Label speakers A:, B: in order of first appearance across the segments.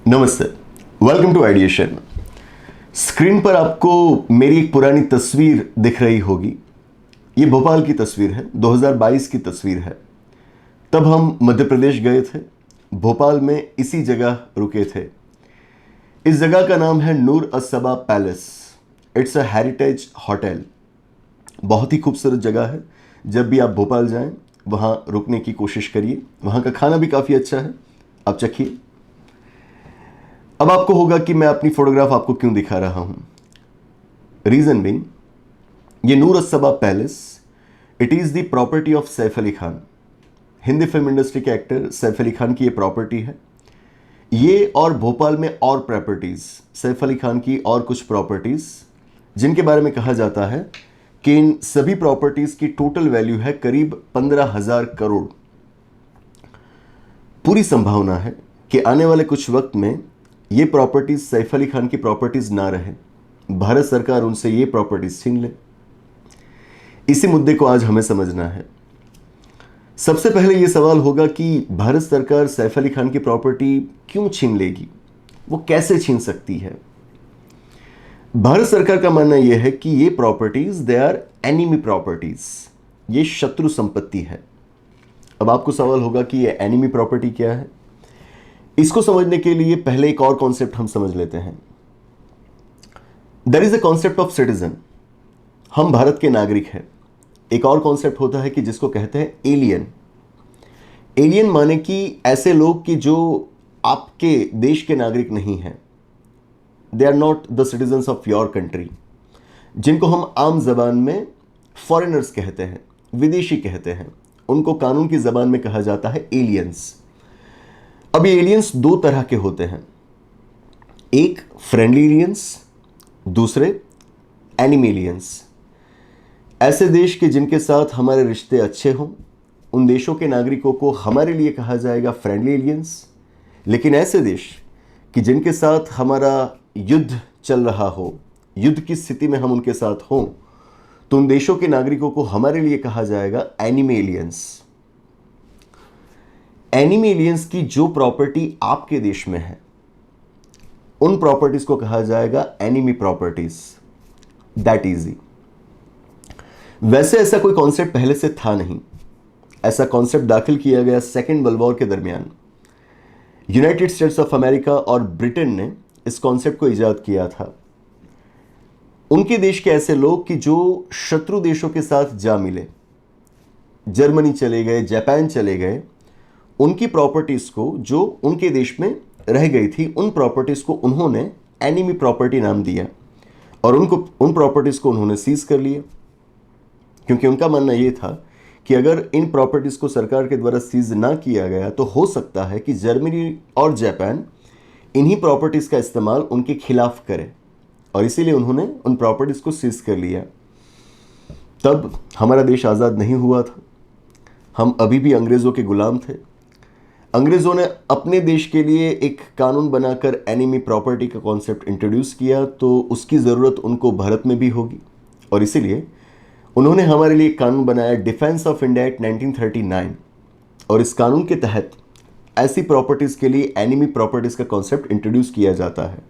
A: नमस्ते, welcome to ideation. Screen पर आपको मेरी एक पुरानी तस्वीर दिख रही होगी। ये भोपाल की तस्वीर है, 2022 की तस्वीर है। तब हम मध्य प्रदेश गए थे, भोपाल में इसी जगह रुके थे। इस जगह का नाम है Noor Asba palace. It's a heritage hotel. बहुत ही खूबसूरत जगह है। जब भी आप भोपाल जाएं, वहाँ रुकने की कोशिश करिए। वहाँ का खाना भी काफ़ी अच्छा है, आप चखिए। अब आपको होगा कि मैं अपनी फोटोग्राफ आपको क्यों दिखा रहा हूं। रीजन बीइंग, ये Noor Asba palace, it is the property of Saif Ali Khan. Hindi film industry के एक्टर सैफ अली खान की ये प्रॉपर्टी है। ये और भोपाल में और प्रॉपर्टीज, सैफ अली खान की और कुछ प्रॉपर्टीज, जिनके बारे में कहा जाता है कि इन सभी प्रॉपर्टीज की टोटल वैल्यू है करीब 15,000 करोड़। पूरी संभावना है कि आने वाले कुछ वक्त में ये प्रॉपर्टीज सैफ अली खान की प्रॉपर्टीज ना रहे, भारत सरकार उनसे ये प्रॉपर्टीज छीन ले। इसी मुद्दे को आज हमें समझना है। सबसे पहले ये सवाल होगा कि भारत सरकार सैफ अली खान की प्रॉपर्टी क्यों छीन लेगी, वो कैसे छीन सकती है। भारत सरकार का मानना यह है कि ये properties they are enemy properties, ये शत्रु संपत्ति है। अब आपको सवाल होगा कि ये एनिमी प्रॉपर्टी क्या है। इसको समझने के लिए पहले एक और कॉन्सेप्ट हम समझ लेते हैं। There is a concept of citizen. हम भारत के नागरिक हैं। एक और कॉन्सेप्ट होता है कि जिसको कहते हैं एलियन। एलियन माने कि ऐसे लोग कि जो आपके देश के नागरिक नहीं हैं, they are not the citizens of your country, जिनको हम आम जबान में फॉरेनर्स कहते हैं, विदेशी कहते हैं। उनको कानून की जबान में कहा जाता है एलियंस। अब ये एलियंस दो तरह के होते हैं, एक फ्रेंडली एलियंस, दूसरे एनिमी एलियंस। ऐसे देश के जिनके साथ हमारे रिश्ते अच्छे हों, उन देशों के नागरिकों को हमारे लिए कहा जाएगा फ्रेंडली एलियंस। लेकिन ऐसे देश कि जिनके साथ हमारा युद्ध चल रहा हो, युद्ध की स्थिति में हम उनके साथ हों, तो उन देशों के नागरिकों को हमारे लिए कहा जाएगा एनिमी एलियंस। एनिमी एलियंस की जो प्रॉपर्टी आपके देश में है, उन प्रॉपर्टीज को कहा जाएगा एनिमी प्रॉपर्टीज। That easy. वैसे ऐसा कोई कॉन्सेप्ट पहले से था नहीं। ऐसा कॉन्सेप्ट दाखिल किया गया सेकेंड वर्ल्ड वॉर के दरमियान। यूनाइटेड स्टेट्स ऑफ अमेरिका और ब्रिटेन ने इस कॉन्सेप्ट को इजाद किया था। उनके देश के ऐसे लोग कि जो शत्रु देशों के साथ जा मिले, जर्मनी चले गए, जापान चले गए, उनकी प्रॉपर्टीज को जो उनके देश में रह गई थी, उन प्रॉपर्टीज को उन्होंने एनिमी प्रॉपर्टी नाम दिया और उन प्रॉपर्टीज को उन्होंने सीज कर लिया, क्योंकि उनका मानना यह था कि अगर इन प्रॉपर्टीज को सरकार के द्वारा सीज ना किया गया तो हो सकता है कि जर्मनी और जापान इन्हीं प्रॉपर्टीज का इस्तेमाल उनके खिलाफ करे, और इसीलिए उन्होंने उन प्रॉपर्टीज को सीज कर लिया। तब हमारा देश आज़ाद नहीं हुआ था, हम अभी भी अंग्रेज़ों के गुलाम थे। अंग्रेज़ों ने अपने देश के लिए एक कानून बनाकर एनिमी प्रॉपर्टी का कॉन्सेप्ट इंट्रोड्यूस किया, तो उसकी ज़रूरत उनको भारत में भी होगी, और इसीलिए उन्होंने हमारे लिए एक कानून बनाया, डिफेंस ऑफ इंडिया एक्ट 1939। और इस कानून के तहत ऐसी प्रॉपर्टीज़ के लिए एनिमी प्रॉपर्टीज़ का कॉन्सेप्ट इंट्रोड्यूस किया जाता है।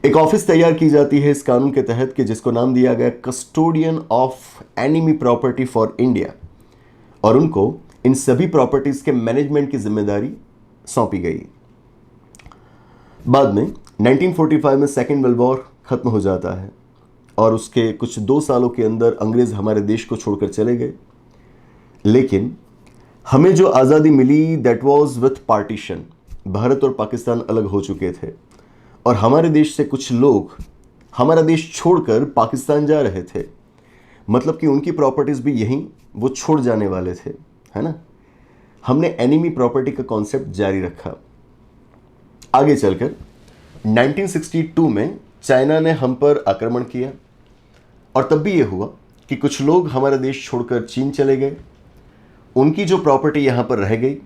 A: एक ऑफिस तैयार की जाती है इस कानून के तहत कि जिसको नाम दिया गया custodian of enemy property for India, और उनको इन सभी प्रॉपर्टीज के मैनेजमेंट की जिम्मेदारी सौंपी गई। बाद में 1945 में सेकेंड वर्ल्ड वॉर खत्म हो जाता है और उसके कुछ 2 सालों के अंदर अंग्रेज हमारे देश को छोड़कर चले गए। लेकिन हमें जो आज़ादी मिली, that was with partition. Bharat और पाकिस्तान अलग हो चुके थे और हमारे देश से कुछ लोग हमारा देश छोड़कर पाकिस्तान जा रहे थे। मतलब कि उनकी प्रॉपर्टीज भी यहीं वो छोड़ जाने वाले थे, है ना। हमने एनिमी प्रॉपर्टी का कॉन्सेप्ट जारी रखा। आगे चलकर 1962 में चाइना ने हम पर आक्रमण किया, और तब भी यह हुआ कि कुछ लोग हमारा देश छोड़कर चीन चले गए। उनकी जो प्रॉपर्टी यहां पर रह गई,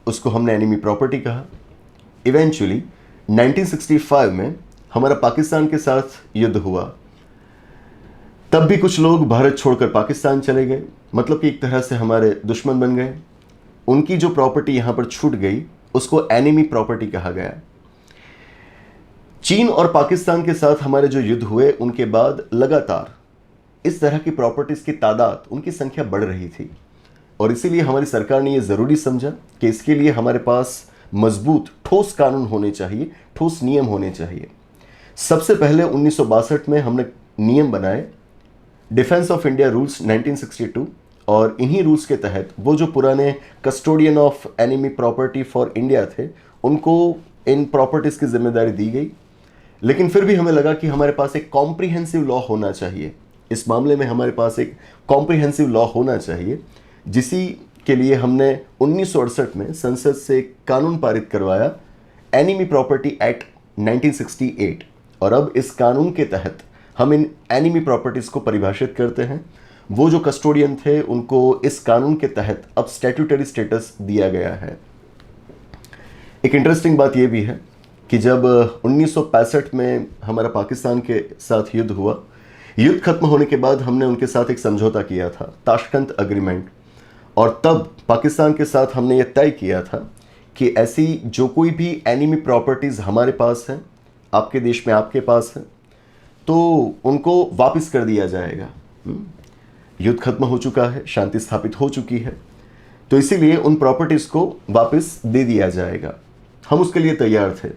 A: उसको हमने एनिमी प्रॉपर्टी कहा। इवेंचुअली 1965 में हमारा पाकिस्तान के साथ युद्ध हुआ। तब भी कुछ लोग भारत छोड़कर पाकिस्तान चले गए, मतलब कि एक तरह से हमारे दुश्मन बन गए। उनकी जो प्रॉपर्टी यहाँ पर छूट गई, उसको एनिमी प्रॉपर्टी कहा गया। चीन और पाकिस्तान के साथ हमारे जो युद्ध हुए उनके बाद लगातार इस तरह की प्रॉपर्टीज की तादाद, उनकी संख्या बढ़ रही थी और इसीलिए हमारी सरकार ने यह जरूरी समझा कि इसके लिए हमारे पास मजबूत ठोस कानून होने चाहिए, ठोस नियम होने चाहिए। सबसे पहले 1962 में हमने नियम बनाए, डिफेंस ऑफ इंडिया रूल्स 1962, और इन्हीं रूल्स के तहत वो जो पुराने custodian of enemy property for India थे उनको इन प्रॉपर्टीज की जिम्मेदारी दी गई। लेकिन फिर भी हमें लगा कि हमारे पास एक कॉम्प्रिहेंसिव लॉ होना चाहिए, इस मामले में हमारे पास एक कॉम्प्रिहेंसिव लॉ होना चाहिए, जिसी के लिए हमने 1968 में संसद से एक कानून पारित करवाया, एनिमी प्रॉपर्टी एक्ट 1968। और अब इस कानून के तहत हम इन एनिमी प्रॉपर्टीज को परिभाषित करते हैं। वो जो कस्टोडियन थे उनको इस कानून के तहत अब स्टैट्यूटरी स्टेटस दिया गया है। एक इंटरेस्टिंग बात यह भी है कि जब 1965 में हमारा पाकिस्तान के साथ युद्ध हुआ, युद्ध खत्म होने के बाद हमने उनके साथ एक समझौता किया था, ताशकंद अग्रीमेंट, और तब पाकिस्तान के साथ हमने ये तय किया था कि ऐसी जो कोई भी एनिमी प्रॉपर्टीज़ हमारे पास है, आपके देश में आपके पास है, तो उनको वापस कर दिया जाएगा। युद्ध खत्म हो चुका है, शांति स्थापित हो चुकी है, तो इसीलिए उन प्रॉपर्टीज़ को वापस दे दिया जाएगा। हम उसके लिए तैयार थे।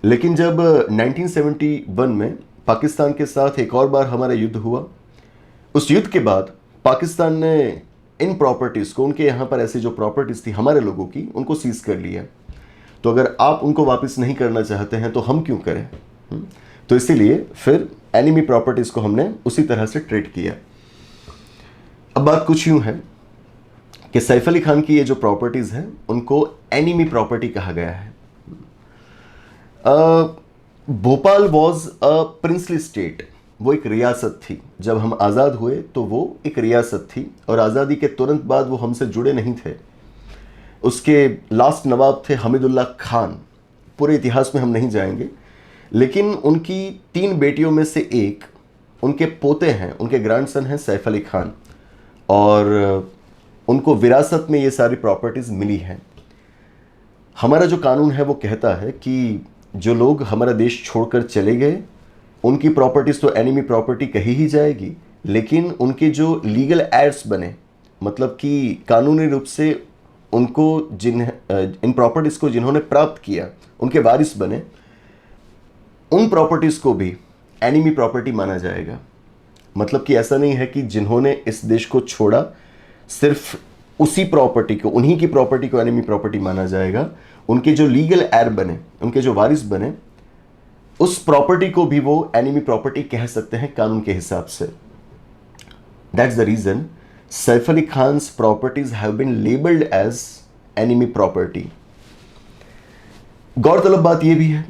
A: लेकिन जब 1971 में पाकिस्तान के साथ एक और बार हमारा युद्ध हुआ, उस युद्ध के बाद पाकिस्तान ने इन प्रॉपर्टीज़ को, उनके यहाँ पर ऐसी जो प्रॉपर्टीज़ थी हमारे लोगों की, उनको सीज कर लिया। तो अगर आप उनको वापस नहीं करना चाहते हैं तो हम क्यों करें? तो इसीलिए फिर एनिमी प्रॉपर्टीज़ को हमने उसी तरह से ट्रीट किया। अब बात कुछ यूँ है कि सैफ अली खान की ये जो प्रॉपर्टीज़ हैं उनको एनिमी प्रॉपर्टी कहा गया है। Bhopal was a princely state, वो एक रियासत थी। जब हम आज़ाद हुए तो वो एक रियासत थी और आज़ादी के तुरंत बाद वो हमसे जुड़े नहीं थे। उसके लास्ट नवाब थे हमीदुल्लाह खान। पूरे इतिहास में हम नहीं जाएंगे, लेकिन उनकी 3 बेटियों में से एक, उनके पोते हैं, उनके ग्रैंडसन हैं सैफ अली खान, और उनको विरासत में ये सारी प्रॉपर्टीज़ मिली हैं। हमारा जो कानून है वो कहता है कि जो लोग हमारा देश छोड़कर चले गए उनकी प्रॉपर्टीज़ तो एनिमी प्रॉपर्टी कही ही जाएगी, लेकिन उनके जो लीगल एयर्स बने, मतलब कि कानूनी रूप से उनको इन प्रॉपर्टीज़ को जिन्होंने प्राप्त किया, उनके वारिस बने, उन प्रॉपर्टीज़ को भी एनिमी प्रॉपर्टी माना जाएगा। मतलब कि ऐसा नहीं है कि जिन्होंने इस देश को छोड़ा सिर्फ उसी प्रॉपर्टी को, उन्हीं की प्रॉपर्टी को एनिमी प्रॉपर्टी माना जाएगा। उनके जो लीगल एयर बने, उनके जो वारिस बने, उस प्रॉपर्टी को भी वो एनिमी प्रॉपर्टी कह सकते हैं कानून के हिसाब से। That's the reason Saif Ali Khan's properties have been labelled as enemy property. गौरतलब बात यह भी है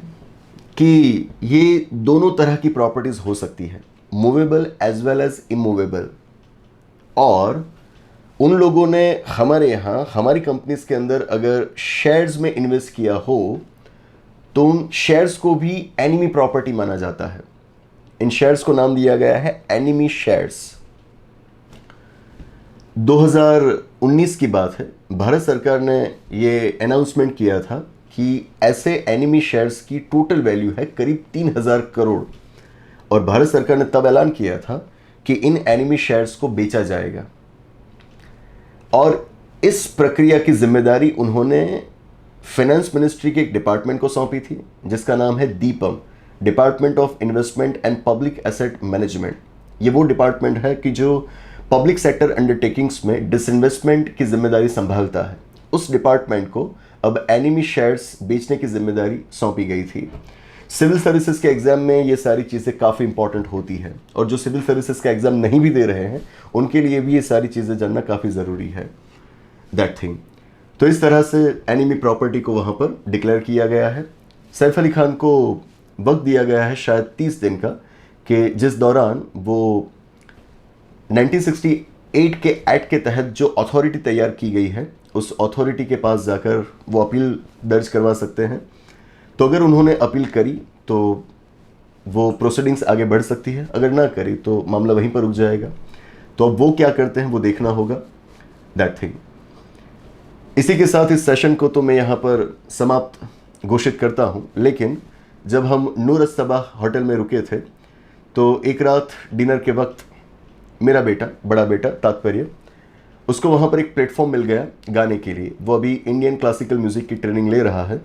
A: कि ये दोनों तरह की प्रॉपर्टीज हो सकती है, movable as well as immovable. और उन लोगों ने हमारे यहाँ, हमारी कंपनीज के अंदर अगर शेयर्स में इन्वेस्ट किया हो तो उन शेयर्स को भी एनिमी प्रॉपर्टी माना जाता है। इन शेयर्स को नाम दिया गया है एनिमी शेयर्स। 2019 की बात है, भारत सरकार ने ये अनाउंसमेंट किया था कि ऐसे एनिमी शेयर्स की टोटल वैल्यू है करीब 3000 करोड़, और भारत सरकार ने तब ऐलान किया था कि इन एनिमी शेयर्स को बेचा जाएगा। और इस प्रक्रिया की जिम्मेदारी उन्होंने फाइनेंस मिनिस्ट्री के एक डिपार्टमेंट को सौंपी थी जिसका नाम है DIPAM, department of investment and public asset management. ये वो डिपार्टमेंट है कि जो पब्लिक सेक्टर अंडरटेकिंग्स में डिसइन्वेस्टमेंट की जिम्मेदारी संभालता है। उस डिपार्टमेंट को अब एनिमी शेयर्स बेचने की जिम्मेदारी सौंपी गई थी। सिविल सर्विसेज के एग्जाम में ये सारी चीज़ें काफ़ी इंपॉर्टेंट होती हैं, और जो सिविल सर्विसेज का एग्जाम नहीं भी दे रहे हैं उनके लिए भी ये सारी चीज़ें जानना काफ़ी ज़रूरी है, दैट थिंग। तो इस तरह से एनिमी प्रॉपर्टी को वहाँ पर डिक्लेयर किया गया है। सैफ अली खान को वक्त दिया गया है शायद 30 दिन का, कि जिस दौरान वो 1968 के एक्ट के तहत जो अथॉरिटी तैयार की गई है उस अथॉरिटी के पास जाकर वो अपील दर्ज करवा सकते हैं। तो अगर उन्होंने अपील करी तो वो प्रोसीडिंग्स आगे बढ़ सकती है, अगर ना करी तो मामला वहीं पर रुक जाएगा। तो अब वो क्या करते हैं वो देखना होगा, दैट थिंग। इसी के साथ इस सेशन को तो मैं यहाँ पर समाप्त घोषित करता हूँ, लेकिन जब हम नूर सबा होटल में रुके थे, तो एक रात डिनर के वक्त मेरा बेटा, बड़ा बेटा तात्पर्य, उसको वहाँ पर एक प्लेटफॉर्म मिल गया गाने के लिए। वो अभी इंडियन क्लासिकल म्यूज़िक की ट्रेनिंग ले रहा है,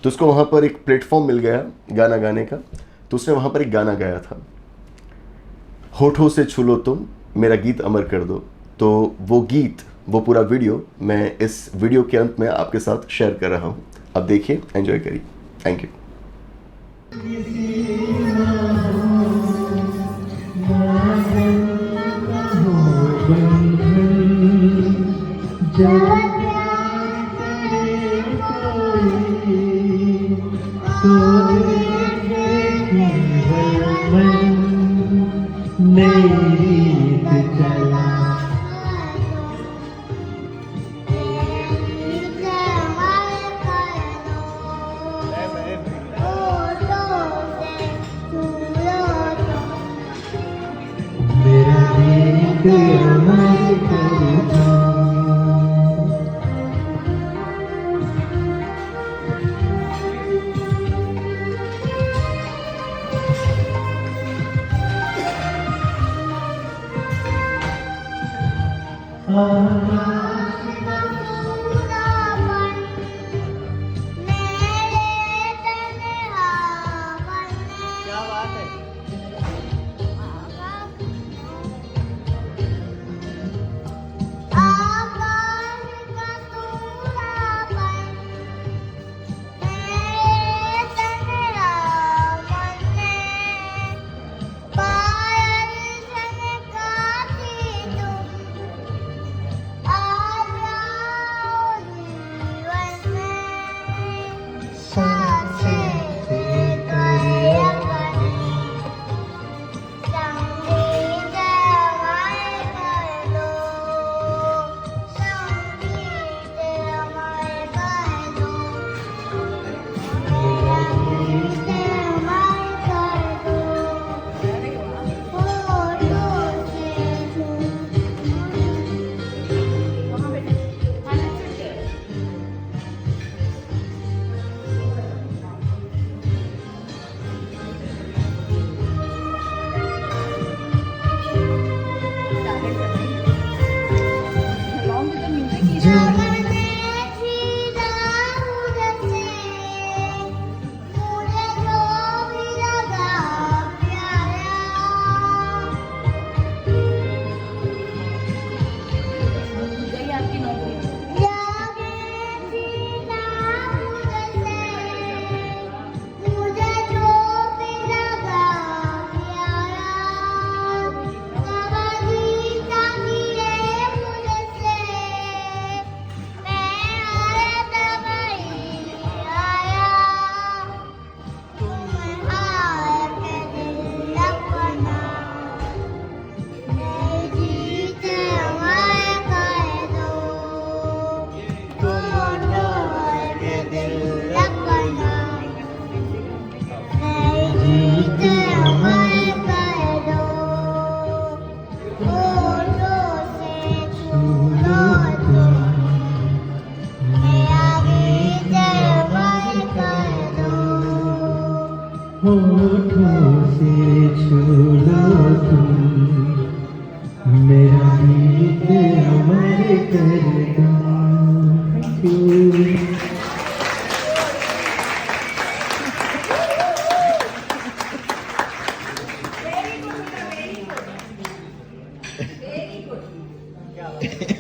A: तो उसको वहाँ पर एक प्लेटफॉर्म मिल गया गाना गाने का। तो उसने वहाँ पर एक गाना गाया था, होठों से छू लो तुम मेरा गीत अमर कर दो। तो वो गीत, वो पूरा वीडियो मैं इस वीडियो के अंत में आपके साथ शेयर कर रहा हूँ। अब देखिए, एंजॉय करिए। Thank you.
B: होठों से छू लो तुम मेरा गीत अमर कर दो। Thank you.